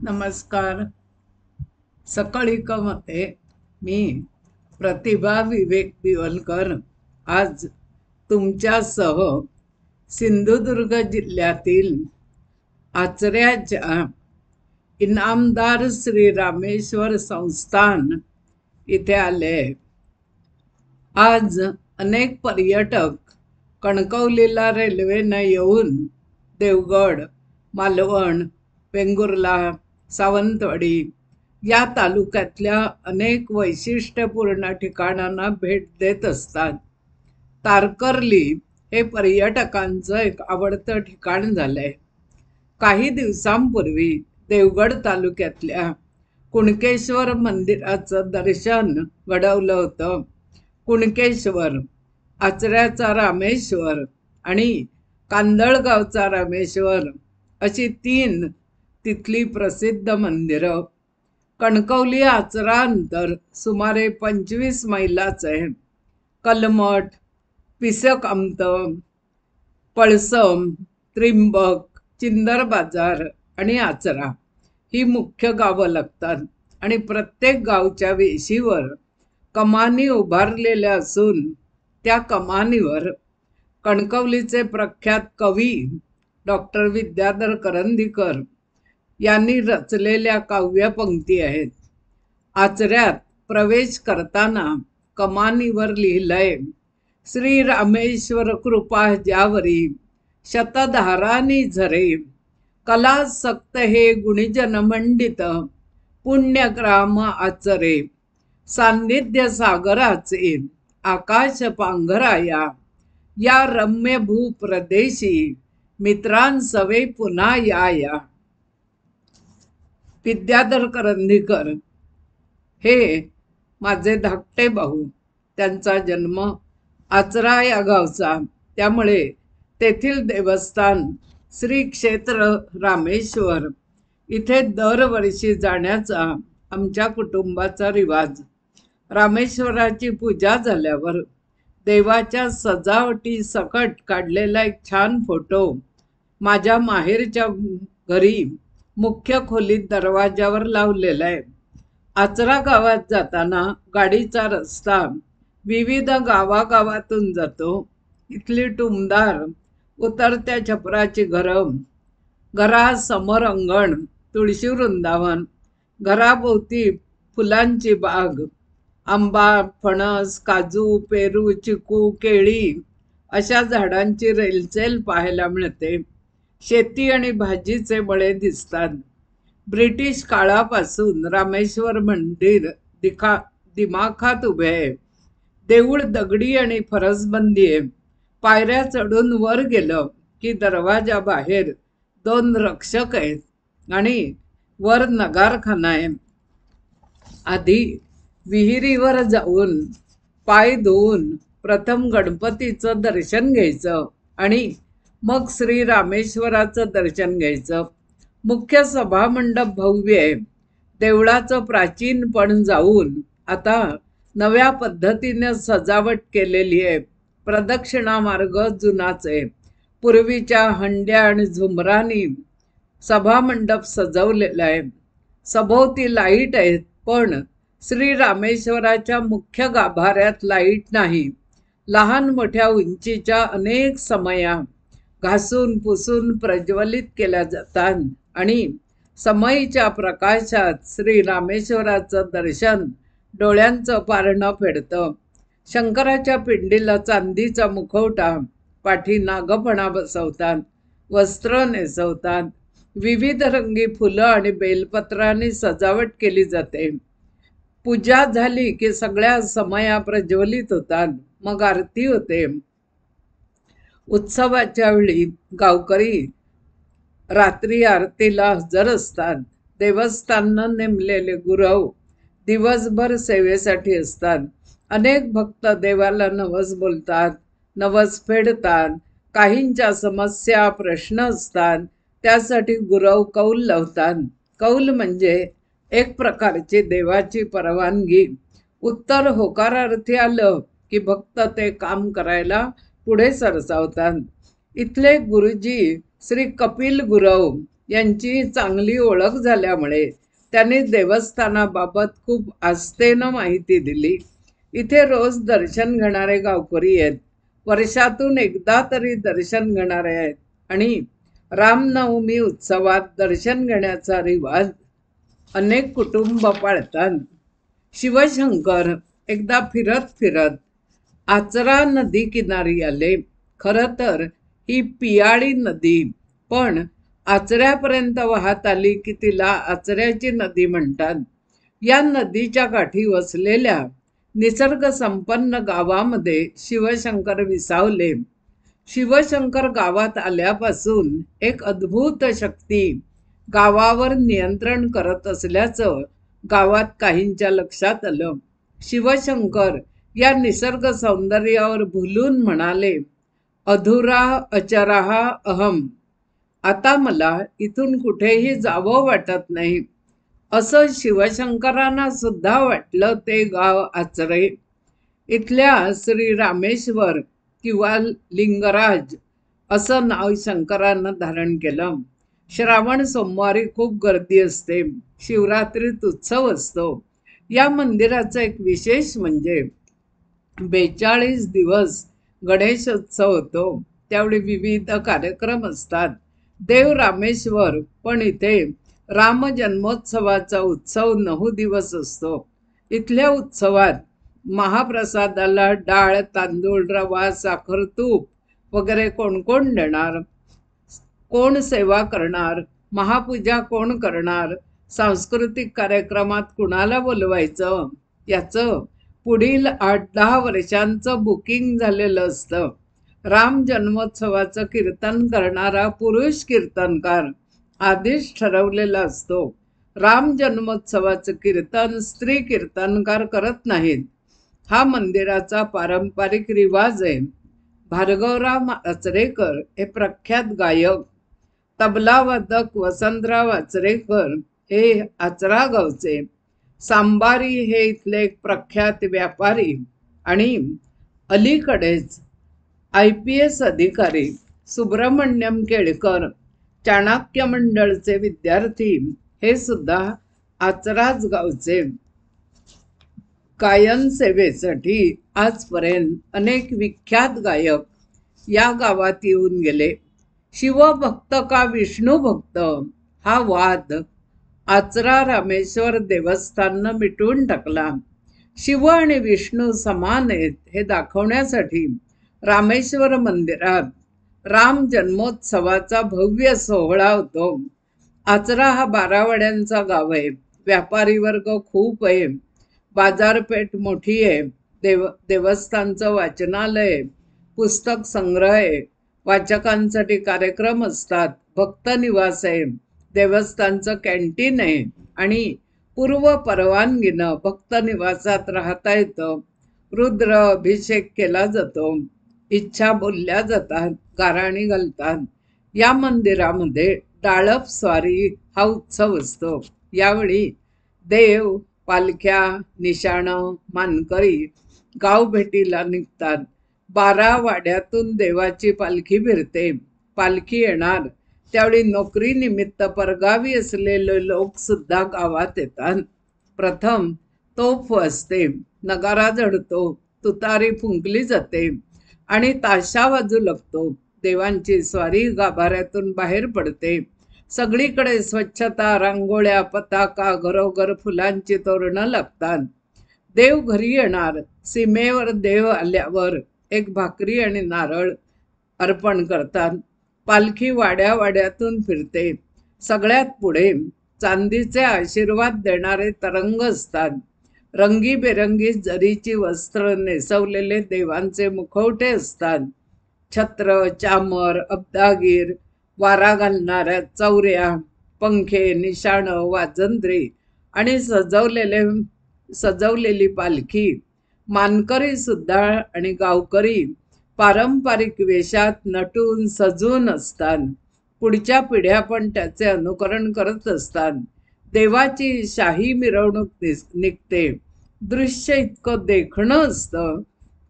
नमस्कार. सकळिकमध्ये मी प्रतिभा विवेक बिवलकर आज तुमच्यासह सिंधुदुर्ग जिल्ह्यातील आचऱ्याच्या इनामदार श्री रामेश्वर संस्थान इथे आले. आज अनेक पर्यटक कणकवलीला रेल्वेनं येऊन देवगड, मालवण, वेंगुर्ला, सावंतवाडी या तालुक्यातल्या अनेक वैशिष्ट्यपूर्ण ठिकाणांना भेट देत असतात. तारकर्ली हे पर्यटकांचं एक आवडतं ठिकाण झालंय. काही दिवसांपूर्वी देवगड तालुक्यातल्या कुणकेश्वर मंदिराचं दर्शन घडवलं होतं. कुणकेश्वर, आचऱ्याचा रामेश्वर आणि कांदळगावचा रामेश्वर अशी 3 तिथली प्रसिद्ध मंदिरं. कणकवली आचरा अंतर सुमारे 25 मैलाचं आहे. कलमठ, पिसकामत, पळसम, त्रिंबक, चिंदर बाजार आणि आचरा ही मुख्य गावं लागतात आणि प्रत्येक गावच्या वेशीवर कमानी उभारलेल्या असून त्या कमानीवर कणकवलीचे प्रख्यात कवी डॉक्टर विद्याधर करंदीकर यांनी रचलेल्या काव्यपंक्ती आहेत. आचऱ्यात प्रवेश करताना कमानीवर लिहिलंय, श्री रामेश्वर कृपा ज्यावरी शतधारानी झरे, कलासक्त हे गुणीजन मंडित पुण्यग्राम आचरे, सान्निध्य सागराचे आकाश पांघराया, या रम्य भूप्रदेशी मित्रांसवे पुन्हा या. विद्याधर करंदीकर हे माझे धाकटे भाऊ. त्यांचा जन्म आचरा या गावचा, त्यामुळे तेथील देवस्थान श्री क्षेत्र रामेश्वर इथे दरवर्षी जाण्याचा आमच्या कुटुंबाचा रिवाज. रामेश्वराची पूजा झाल्यावर देवाच्या सजावटी सकट काढलेला एक छान फोटो माझ्या माहेरच्या घरी मुख्य खोलीत दरवाजावर लावलेला आहे. आचरा गावात जाताना गाडीचा रस्ता विविध गावागावातून जातो. इथली टुमदार उतरत्या छपराची घरं, घरासमोर अंगण, तुळशी वृंदावन, घराभोवती फुलांची बाग, आंबा, फणस, काजू, पेरू, चिकू, केळी अशा झाडांची रेलचेल पाहायला मिळते. शेती आणि भाजीचे मळे दिसतात. ब्रिटिश काळापासून रामेश्वर मंदिर दिमाखात उभे आहे. देऊळ दगडी आणि फरसबंदी आहे. पायऱ्या चढून वर गेलं की दरवाजा बाहेर 2 रक्षक आहेत आणि वर नगारखाना आहे. आधी विहिरीवर जाऊन पाय धुवून प्रथम गणपतीचं दर्शन घ्यायचं आणि मग श्री रामेश्वराचं दर्शन घ्यायचं. मुख्य सभामंडप भव्य आहे. देवळाचं प्राचीनपण जाऊन आता नव्या पद्धतीने सजावट केलेली आहे. प्रदक्षिणा मार्ग जुनाच आहे. पूर्वीच्या हंड्या आणि झुमरांनी सभामंडप सजवलेला आहे. सभोवती लाईट आहेत, पण श्री रामेश्वराच्या मुख्य गाभाऱ्यात लाईट नाही. लहान मोठ्या उंचीच्या अनेक समया घासून पुसून प्रज्वलित केल्या जातात आणि समईच्या प्रकाशात श्री रामेश्वराचं दर्शन डोळ्यांचं पारणं फेडतं. शंकराच्या पिंडीला चांदीचा मुखवटा, पाठी नागफणा बसवतात, वस्त्र नेसवतात. विविध रंगी फुलं आणि बेलपत्रांनी सजावट केली जाते. पूजा झाली की सगळ्या समया प्रज्वलित होतात. मग आरती होते. उत्सवाच्या वेळी गावकरी रात्री आरतीला हजर असतात. देवस्थाननं नेमलेले गुरव दिवसभर सेवेसाठी असतात. अनेक भक्त देवाला नवस बोलतात, नवस फेडतात. काहींच्या समस्या, प्रश्न असतात, त्यासाठी गुरव कौल लावतात. कौल म्हणजे एक प्रकारची देवाची परवानगी. उत्तर होकारार्थी आलं की भक्त ते काम करायला पुढे सरसावतात. इथले गुरुजी श्री कपिल गुरव यांची चांगली ओळख झाल्यामुळे त्यांनी देवस्थानाबाबत खूप आस्थेनं माहिती दिली. इथे रोज दर्शन घेणारे गावकरी आहेत, वर्षातून एकदा तरी दर्शन घेणारे आहेत आणि रामनवमी उत्सवात दर्शन घेण्याचा रिवाज अनेक कुटुंब पाळतात. शिवशंकर एकदा फिरत फिरत आचरा नदी किनारी आले. खरं तर ही पियाळी नदी, पण आचऱ्यापर्यंत वाहत आली की तिला आचऱ्याची नदी म्हणतात. या नदीच्या काठी वसलेल्या निसर्ग संपन्न गावामध्ये शिवशंकर विसावले. शिवशंकर गावात आल्यापासून एक अद्भुत शक्ती गावावर नियंत्रण करत असल्याचं गावात काहींच्या लक्षात आलं. शिवशंकर या निसर्ग सौंदर्यावर भुलून म्हणाले, अधुरा अचराहा अहम. आता मला इथून कुठेही जावं वाटत नाही. असं शिवशंकरांना सुद्धा वाटलं. ते गाव आचरे. इथल्या श्री रामेश्वर किंवा लिंगराज असं नाव शंकरानं धारण केलं. श्रावण सोमवारी खूप गर्दी असते. शिवरात्रीत उत्सव असतो. या मंदिराचं एक विशेष म्हणजे 42 दिवस गणेशोत्सव होतो. त्यावेळी विविध कार्यक्रम असतात. देव रामेश्वर, पण इथे राम जन्मोत्सवाचा उत्सव 9 दिवस असतो. इथल्या उत्सवात महाप्रसादाला डाळ, तांदूळ, रवा, साखर, तूप वगैरे कोण कोण देणार, कोण सेवा करणार, महापूजा कोण करणार, सांस्कृतिक कार्यक्रमात कुणाला बोलवायचं, याचं पुढील 8-10 वर्षांचं बुकिंग झालेलं असतं. राम जन्मोत्सवाचं कीर्तन करणारा पुरुष कीर्तनकार आधीच ठरवलेला असतो. राम जन्मोत्सवाचं कीर्तन स्त्री कीर्तनकार करत नाहीत. हा मंदिराचा पारंपरिक रिवाज आहे. भार्गवराव आचरेकर हे प्रख्यात गायक. तबलावादक वसंतराव आचरेकर हे आचरा गावचे. सांबारी हे इथले एक प्रख्यात व्यापारी आणि अलीकडेच IPS अधिकारी सुब्रमण्यम केळकर, चाणक्य मंडळचे विद्यार्थी, हे सुद्धा आचराच गावचे. गायन सेवेसाठी आजपर्यंत अनेक विख्यात गायक या गावात येऊन गेले. शिवभक्त का विष्णू भक्त हा वाद आचरा रामेश्वर देवस्थाननं मिटवून टाकला. शिव आणि विष्णू समान आहेत हे दाखवण्यासाठी रामेश्वर मंदिरात राम जन्मोत्सवाचा भव्य सोहळा होतो. आचरा हा 12 वाड्यांचा गाव आहे. व्यापारी वर्ग खूप आहे. बाजारपेठ मोठी आहे. देवस्थानचं वाचनालय, पुस्तक संग्रह आहे. वाचकांसाठी कार्यक्रम असतात. भक्त निवास आहे. देवस्थानचं कॅन्टीन आहे आणि पूर्व परवानगीनं भक्त निवासात राहता येतं. रुद्र अभिषेक केला जातो. इच्छा बोलल्या जातात, गाराणी घालतात. या मंदिरामध्ये डाळप स्वारी हा उत्सव असतो. यावेळी देव, पालख्या, निशाणं, मानकरी गाव भेटीला निघतात. 12 वाड्यातून देवाची पालखी फिरते. पालखी येणार त्यावेळी नोकरीनिमित्त परगावी असलेले लोक सुद्धा गावात येतात. प्रथम तोफ वाजते, नगारा झडतो, तुतारी फुंकली जाते आणि ताशा वाजू लागतो. देवांची स्वारी गाभाऱ्यातून बाहेर पडते. सगळीकडे स्वच्छता, रांगोळ्या, पताका, घरोघर फुलांची तोरणं लागतात. देव घरी येणार. सीमेवर देव आल्यावर एक भाकरी आणि नारळ अर्पण करतात. पालखी वाड्या वाड्यातून फिरते. सगळ्यात पुढे चांदीचे आशीर्वाद देणारे तरंग असतात. रंगीबेरंगी जरीची वस्त्र नेसवलेले देवांचे मुखवटे असतात. छत्र, चामर, अब्दागीर, वारा घालणाऱ्या चौऱ्या, पंखे, निशाणं, वाजंत्री आणि सजवलेली पालखी. मानकरी सुद्धा आणि गावकरी पारंपरिक वेशात नटून सजून असतात. पुढच्या पिढ्या पण त्याचे अनुकरण करत असतात. देवाची शाही मिरवणूक निघते. दृश्य इतकं देखणं असतं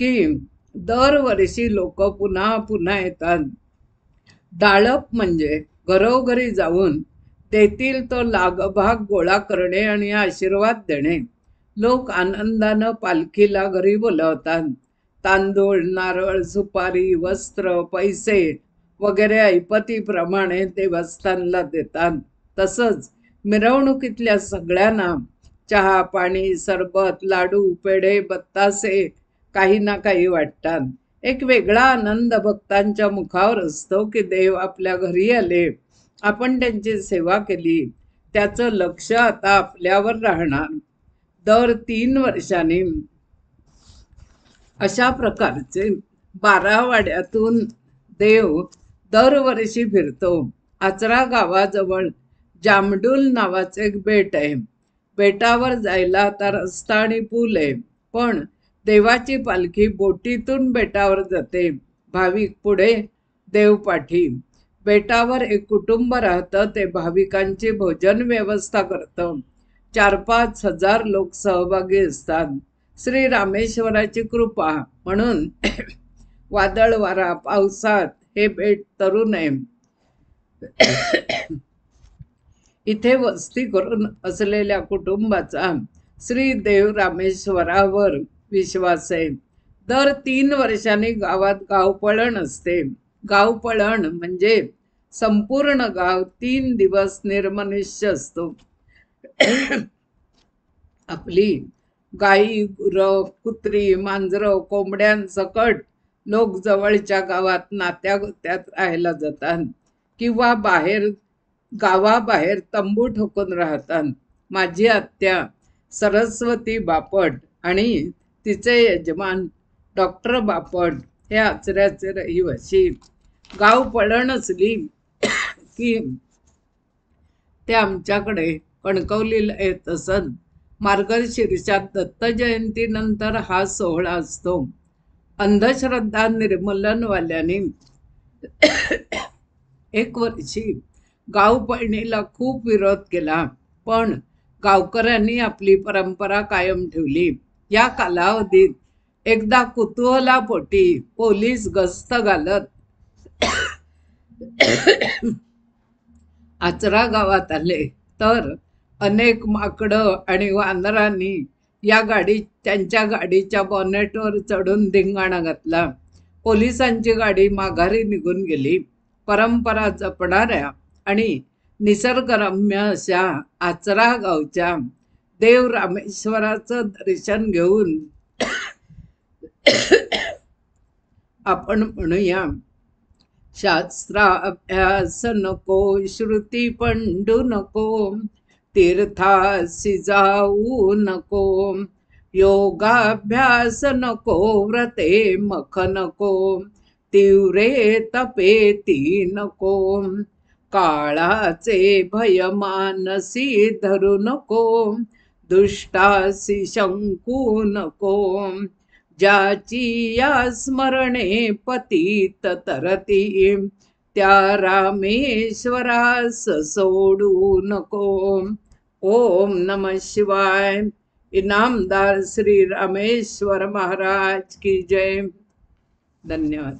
की दरवर्षी लोक पुन्हा पुन्हा येतात. डाळप म्हणजे घरोघरी जाऊन तेथील तो लागभाग गोळा करणे आणि आशीर्वाद देणे. लोक आनंदानं पालखीला घरी बोलवतात. तांदूळ, नारळ, सुपारी, वस्त्र, पैसे वगैरे ऐपतीप्रमाणे देवस्थानला देतात. तसंच मिरवणुकीतल्या सगळ्यांना चहा, पाणी, सरबत, लाडू, पेढे, बत्तासे काही ना काही वाटतात. एक वेगळा आनंद भक्तांच्या मुखावर असतो की देव आपल्या घरी आले, आपण त्यांची सेवा केली, त्याचं लक्ष आता आपल्यावर राहणार. दर 3 वर्षांनी अशा प्रकारचे 12 वाड्यातून देव दरवर्षी फिरतो. आचरा गावाजवळ जामडूल नावाचे एक बेट आहे. बेटावर जायला आता रस्ता आणि पूल आहे, पण देवाची पालखी बोटीतून बेटावर जाते. भाविक पुढे, देव पाठी. बेटावर एक कुटुंब राहतं, ते भाविकांची भोजन व्यवस्था करतं. 4-5 हजार लोक सहभागी असतात. श्री रामेश्वराची कृपा म्हणून वादळ वारा पावसात हे बेट तरू नये. इथे वस्ती करून असलेल्या कुटुंबाचा श्री देव रामेश्वरावर विश्वास आहे. दर 3 वर्षांनी गावात गावपळण असते. गावपळण म्हणजे संपूर्ण गाव 3 दिवस निर्मनुष्य असतो. आपली गाई, गुरं, कुत्री, मांजरं, कोंबड्यांसकट लोक जवळच्या गावात नात्यागोत्यात राहायला जातात किंवा गावाबाहेर तंबू ठोकून राहतात. माझी आत्या सरस्वती बापट आणि तिचे यजमान डॉक्टर बापट हे आचऱ्याचे रहिवासी. गाव पळण असली की ते आमच्याकडे कणकवलीला येत असत. मार्गशीर्षात दत्त जयंतीनंतर हा सोहळा असतो. अंधश्रद्धा निर्मूलनवाल्यांनी एक वर्षी गावपळणीला खूप विरोध केला, पण गावकऱ्यांनी आपली परंपरा कायम ठेवली. या कालावधीत एकदा कुतूहलापोटी पोलीस गस्त घालत आचरा गावात आले, तर अनेक माकडं आणि वानरांनी त्यांच्या गाडीच्या बॉनेटवर चढून धिंगाणा घातला. पोलिसांची गाडी माघारी निघून गेली. परंपरा जपणाऱ्या आणि निसर्गरम्य अशा आचरा गावच्या देव रामेश्वराचं दर्शन घेऊन आपण म्हणूया, शास्त्राभ्यास नको, श्रुती पंडू नको, तीर्थासी जाऊ नको, योगाभ्यास नको, व्रते मख नको, तीव्रे तपेती नको, काळाचे भय मानसी धरू नको, दुष्टासी शंकू नको, ज्याची या स्मरणे पतित तरती, त्या रामेश्वरास सोडू नको. ओम नमः शिवाय. इनामदार श्री रामेश्वर महाराज की जय. धन्यवाद.